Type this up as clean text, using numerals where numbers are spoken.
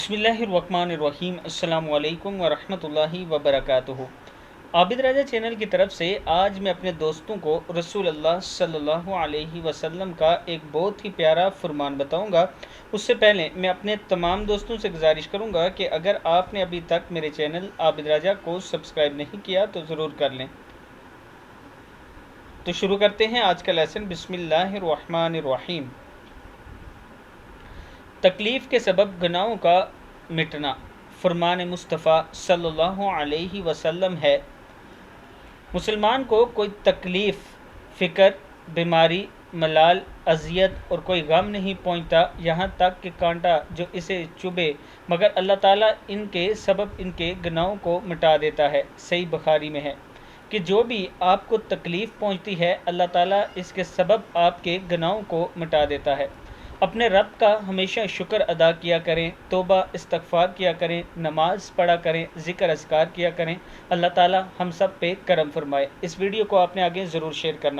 बिस्मिल्लाहिर्रहमानिर्रहीम। अस्सलाम वालेकुम वरहमतुल्लाहि वबरकातुहू। आबिद राजा चैनल की तरफ से आज मैं अपने दोस्तों को रसूल अल्लाह सल्लल्लाहु अलैहि वसल्लम का एक बहुत ही प्यारा फरमान बताऊंगा। उससे पहले मैं अपने तमाम दोस्तों से गुजारिश करूंगा कि अगर आपने अभी तक मेरे चैनल आबिद राजा को सब्सक्राइब नहीं किया तो ज़रूर कर लें। तो शुरू करते हैं आज का लेसन। बिस्मिल्लाहिर्रहमानिर्रहीम। तकलीफ़ के सबब गुनाहों का मिटना फरमान मुस्तफ़ा सल्लल्लाहु अलैहि वसल्लम है। मुसलमान को कोई तकलीफ़, फ़िक्र, बीमारी, मलाल, अज़ियत और कोई गम नहीं पहुंचता, यहाँ तक कि कांटा जो इसे चुभे, मगर अल्लाह ताला इनके सबब इनके गुनाहों को मिटा देता है। सही बुखारी में है कि जो भी आपको तकलीफ़ पहुंचती है, अल्लाह ताला इसके सबब आपके गुनाहों को मिटा देता है। अपने रब का हमेशा शुक्र अदा किया करें, तौबा इस्तग़फ़ार किया करें, नमाज पढ़ा करें, ज़िक्र अस्कार किया करें। अल्लाह ताला हम सब पे करम फरमाए। इस वीडियो को आपने आगे ज़रूर शेयर करना।